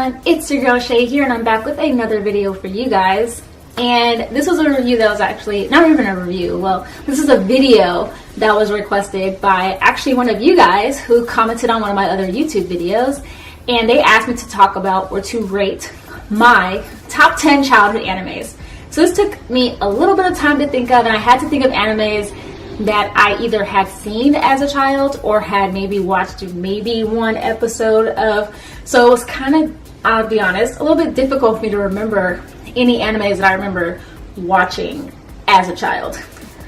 everyone, it's your girl Shay here, and I'm back with another video for you guys. And this was a review that was actually, not even a review, well, this is a video that was requested by actually one of you guys who commented on one of my other YouTube videos, and they asked me to talk about or to rate my top 10 childhood animes. So this took me a little bit of time to think of, and I had to think of animes that I either had seen as a child or had maybe watched maybe one episode of. So it was kind of, I'll be honest, a little bit difficult for me to remember any animes that I remember watching as a child.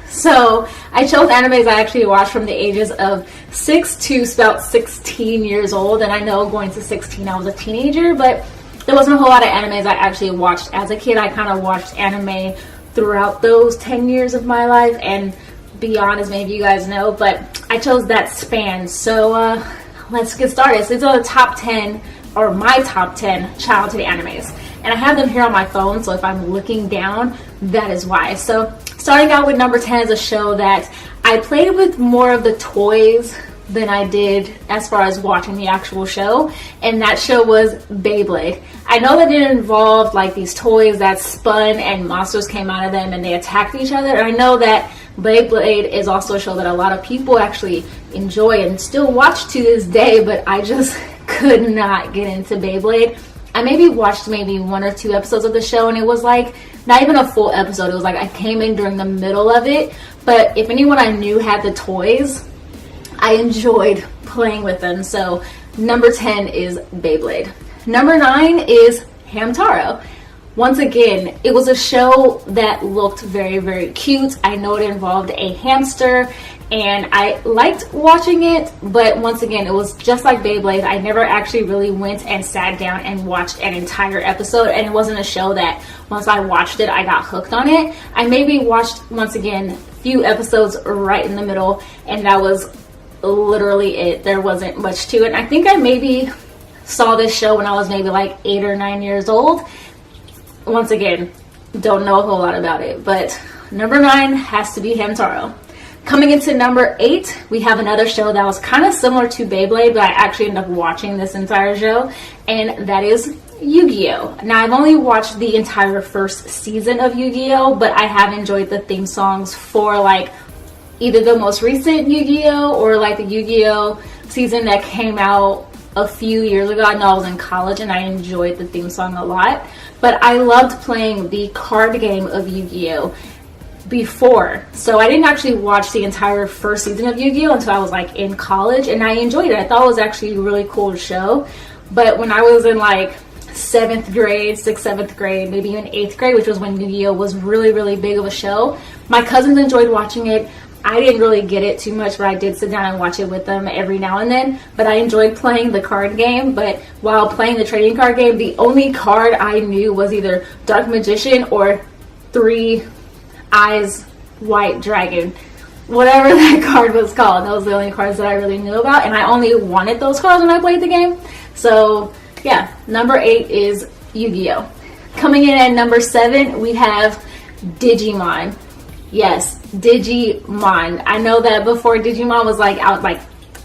So I chose animes I actually watched from the ages of 6 to about 16 years old. And I know going to 16 I was a teenager, but there wasn't a whole lot of animes I actually watched as a kid. I kind of watched anime throughout those 10 years of my life and beyond, as many of you guys know, but I chose that span. So let's get started. So these are the top 10, or my top 10 childhood animes, and I have them here on my phone, so if I'm looking down, that is why. So starting out with number 10 is a show that I played with more of the toys than I did as far as watching the actual show, and that show was Beyblade. I know that it involved like these toys that spun and monsters came out of them and they attacked each other, and I know that Beyblade is also a show that a lot of people actually enjoy and still watch to this day, but I just could not get into Beyblade. I maybe watched maybe 1 or 2 episodes of the show, and it was like not even a full episode. It was like I came in during the middle of it, but if anyone I knew had the toys, I enjoyed playing with them. So number 10 is Beyblade. Number 9 is Hamtaro. Once again, it was a show that looked very, very cute. I know it involved a hamster, and I liked watching it, but once again, it was just like Beyblade. I never actually really went and sat down and watched an entire episode, and it wasn't a show that once I watched it, I got hooked on it. I maybe watched, once again, a few episodes right in the middle, and that was literally it. There wasn't much to it. And I think I maybe saw this show when I was maybe like 8 or 9 years old. Once again, don't know a whole lot about it, but number 9 has to be Hamtaro. Coming into number 8, we have another show that was kind of similar to Beyblade, but I actually ended up watching this entire show, and that is Yu-Gi-Oh! Now, I've only watched the entire first season of Yu-Gi-Oh!, but I have enjoyed the theme songs for like either the most recent Yu-Gi-Oh! Or like the Yu-Gi-Oh! Season that came out a few years ago. I know I was in college and I enjoyed the theme song a lot, but I loved playing the card game of Yu-Gi-Oh! Before. So I didn't actually watch the entire first season of Yu-Gi-Oh! Until I was like in college, and I enjoyed it. I thought it was actually a really cool show. But when I was in like 7th grade, 6th, 7th grade, maybe even 8th grade, which was when Yu-Gi-Oh! Was really, really big of a show, my cousins enjoyed watching it. I didn't really get it too much, but I did sit down and watch it with them every now and then. But I enjoyed playing the card game. But while playing the trading card game, the only card I knew was either Dark Magician or 3 Eyes White Dragon. Whatever that card was called. Those were the only cards that I really knew about. And I only wanted those cards when I played the game. So yeah, number 8 is Yu-Gi-Oh! Coming in at number 7, we have Digimon. Yes, Digimon. I know that before Digimon was like out like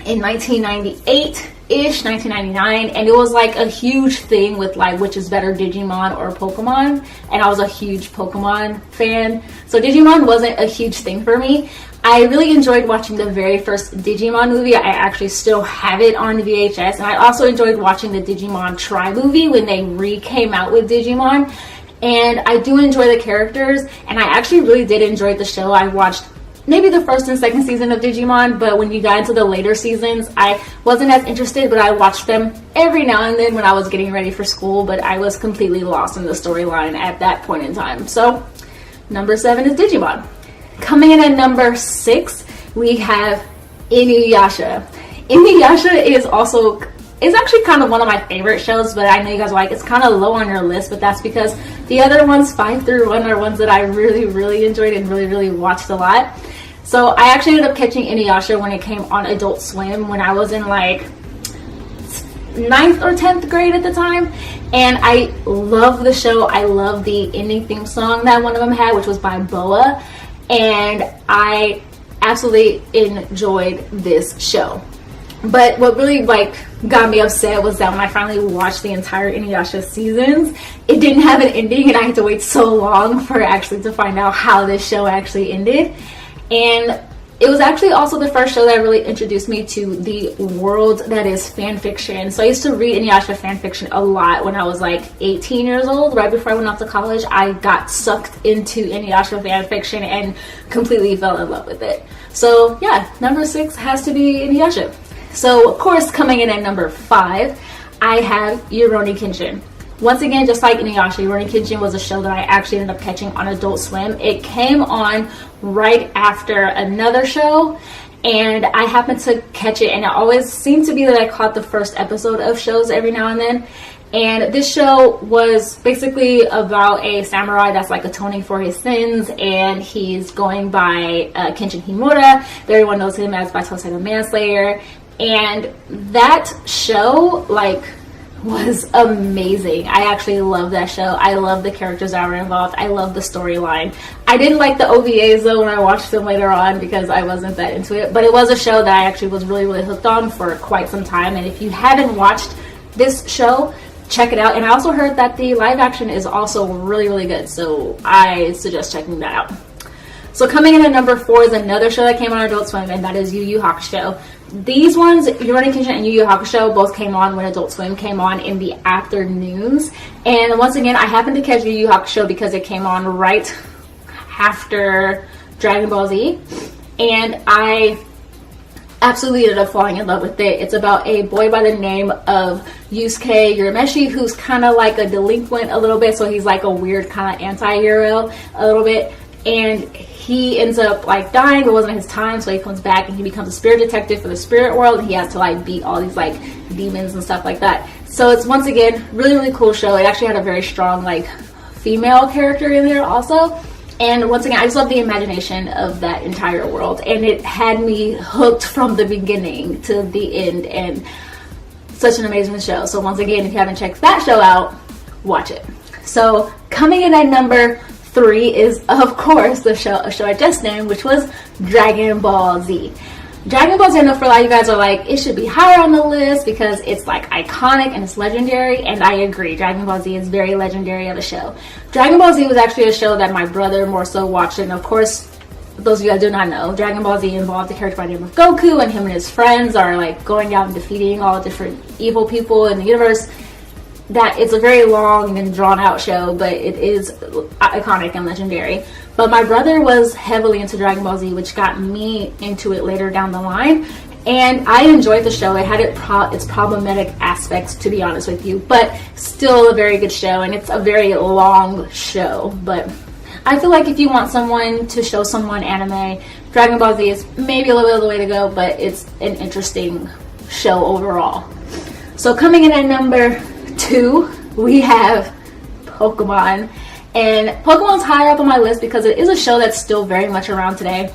in 1998-ish, 1999, and it was like a huge thing with like which is better, Digimon or Pokemon, and I was a huge Pokemon fan. So Digimon wasn't a huge thing for me. I really enjoyed watching the very first Digimon movie. I actually still have it on VHS, and I also enjoyed watching the Digimon Tri movie when they came out with Digimon. And I do enjoy the characters, and I actually really did enjoy the show. I watched maybe the first and second season of Digimon, but when you got into the later seasons, I wasn't as interested, but I watched them every now and then when I was getting ready for school, but I was completely lost in the storyline at that point in time. So, number 7 is Digimon. Coming in at number 6, we have Inuyasha. Inuyasha is actually kind of one of my favorite shows, but I know you guys are like, it's kind of low on your list, but that's because the other ones, 5 through 1, are ones that I really, really enjoyed and really, really watched a lot. So I actually ended up catching Inuyasha when it came on Adult Swim when I was in like 9th or 10th grade at the time, and I love the show. I love the ending theme song that one of them had, which was by Boa, and I absolutely enjoyed this show. But what really like got me upset was that when I finally watched the entire Inuyasha seasons, it didn't have an ending, and I had to wait so long for actually to find out how this show actually ended. And it was actually also the first show that really introduced me to the world that is fan fiction. So I used to read Inuyasha fan fiction a lot when I was like 18 years old. Right before I went off to college, I got sucked into Inuyasha fan fiction and completely fell in love with it. So yeah, number 6 has to be Inuyasha. So of course, coming in at number 5, I have Rurouni Kenshin. Once again, just like Inuyasha, Rurouni Kenshin was a show that I actually ended up catching on Adult Swim. It came on right after another show, and I happened to catch it, and it always seemed to be that I caught the first episode of shows every now and then. And this show was basically about a samurai that's like atoning for his sins, and he's going by Kenshin Himura. Everyone knows him as Batosei the Manslayer. And that show, like, was amazing. I actually love that show. I love the characters that were involved. I love the storyline. I didn't like the OVAs though when I watched them later on because I wasn't that into it, but it was a show that I actually was really hooked on for quite some time. And if you haven't watched this show, check it out. And I also heard that the live action is also really good, so I suggest checking that out. So coming in at number 4 is another show that came on Adult Swim, and that is Yu Hakusho. These ones, Rurouni Kenshin and Yu Hakusho, both came on when Adult Swim came on in the afternoons. And once again, I happened to catch Yu Hakusho because it came on right after Dragon Ball Z. And I absolutely ended up falling in love with it. It's about a boy by the name of Yusuke Urameshi, who's kind of like a delinquent a little bit. So he's like a weird kind of anti-hero a little bit. And he ends up like dying, but it wasn't his time, so he comes back and he becomes a spirit detective for the spirit world, and he has to like beat all these like demons and stuff like that. So it's once again really cool show. It actually had a very strong like female character in there also, and once again I just love the imagination of that entire world, and it had me hooked from the beginning to the end, and such an amazing show. So once again, if you haven't checked that show out, watch it. So coming in at number 3 is, of course, a show I just named, which was Dragon Ball Z. Dragon Ball Z, I know for a lot of you guys are like, it should be higher on the list because it's like iconic and it's legendary, and I agree. Dragon Ball Z is very legendary of a show. Dragon Ball Z was actually a show that my brother more so watched, and of course, those of you that do not know, Dragon Ball Z involved a character by the name of Goku, and him and his friends are like going out and defeating all the different evil people in the universe. That it's a very long and drawn out show, but it is iconic and legendary. But my brother was heavily into Dragon Ball Z, which got me into it later down the line, and I enjoyed the show. It had its problematic aspects, to be honest with you, but still a very good show, and it's a very long show. But I feel like if you want someone to show someone anime, Dragon Ball Z is maybe a little bit of the way to go, but it's an interesting show overall. So coming in at number 2, we have Pokemon. And Pokemon's higher up on my list because it is a show that's still very much around today.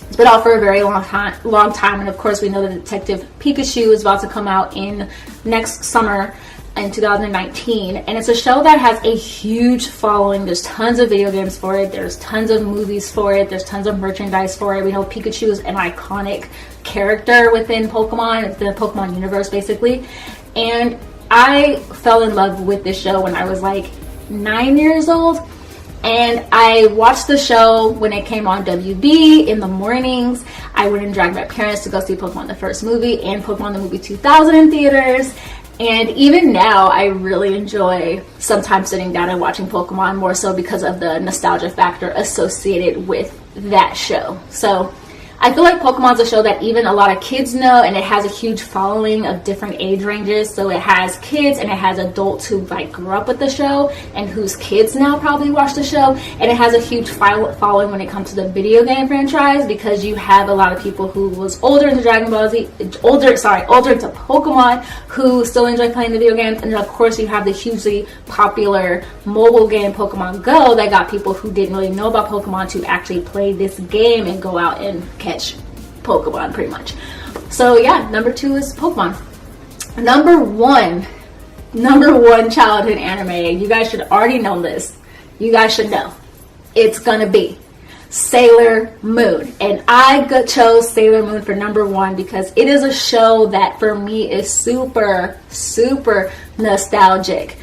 It's been out for a very long time, and of course we know that Detective Pikachu is about to come out in next summer in 2019, and it's a show that has a huge following. There's tons of video games for it, there's tons of movies for it, there's tons of merchandise for it. We know Pikachu is an iconic character within Pokemon, the Pokemon universe basically, and I fell in love with this show when I was like 9 years old, and I watched the show when it came on WB in the mornings. I went and dragged my parents to go see Pokemon the first movie and Pokemon the movie 2000 in theaters, and even now I really enjoy sometimes sitting down and watching Pokemon, more so because of the nostalgia factor associated with that show. So I feel like Pokemon's a show that even a lot of kids know, and it has a huge following of different age ranges. So it has kids and it has adults who like grew up with the show and whose kids now probably watch the show, and it has a huge following when it comes to the video game franchise, because you have a lot of people who was older into Dragon Ball Z, older into Pokemon, who still enjoy playing the video games, and then of course you have the hugely popular mobile game Pokemon Go that got people who didn't really know about Pokemon to actually play this game and go out and catch Pokemon pretty much. So yeah, number 2 is Pokemon. Number one childhood anime, you guys should already know this, you guys should know, it's gonna be Sailor Moon. And I chose Sailor Moon for number 1 because it is a show that for me is super, super nostalgic.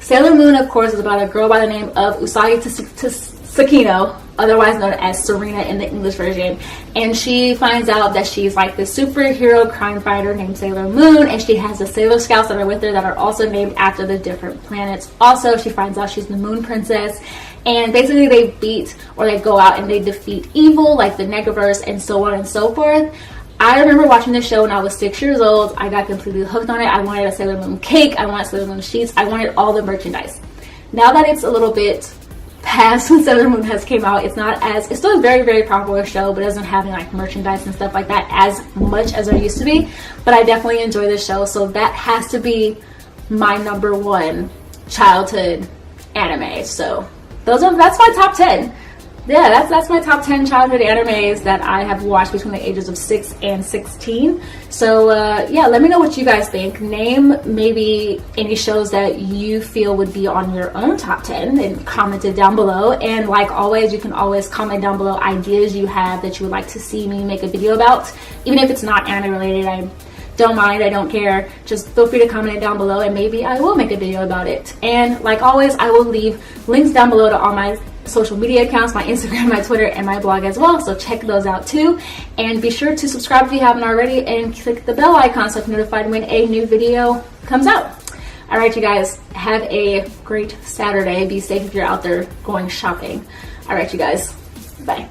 Sailor Moon, of course, is about a girl by the name of Usagi Tsukino, otherwise known as Serena in the English version, and she finds out that she's like this superhero crime fighter named Sailor Moon, and she has the Sailor Scouts that are with her that are also named after the different planets. Also, she finds out she's the Moon Princess, and basically they beat, or they go out and they defeat evil, like the Negaverse, and so on and so forth. I remember watching this show when I was 6 years old. I got completely hooked on it. I wanted a Sailor Moon cake, I wanted Sailor Moon sheets, I wanted all the merchandise. Now that it's a little bit past when Sailor Moon has came out, it's still a very, very popular show, but it doesn't have any like merchandise and stuff like that as much as there used to be. But I definitely enjoy this show, so that has to be my number 1 childhood anime. So that's my top 10. Yeah, that's my top 10 childhood animes that I have watched between the ages of 6 and 16. So yeah, let me know what you guys think. Name maybe any shows that you feel would be on your own top 10 and comment it down below. And like always, you can always comment down below ideas you have that you would like to see me make a video about. Even if it's not anime related, I don't mind, I don't care. Just feel free to comment it down below and maybe I will make a video about it. And like always, I will leave links down below to all my social media accounts, my Instagram, my Twitter, and my blog as well, so check those out too. And be sure to subscribe if you haven't already and click the bell icon so you're notified when a new video comes out. Alright you guys, have a great Saturday. Be safe if you're out there going shopping. Alright you guys, bye.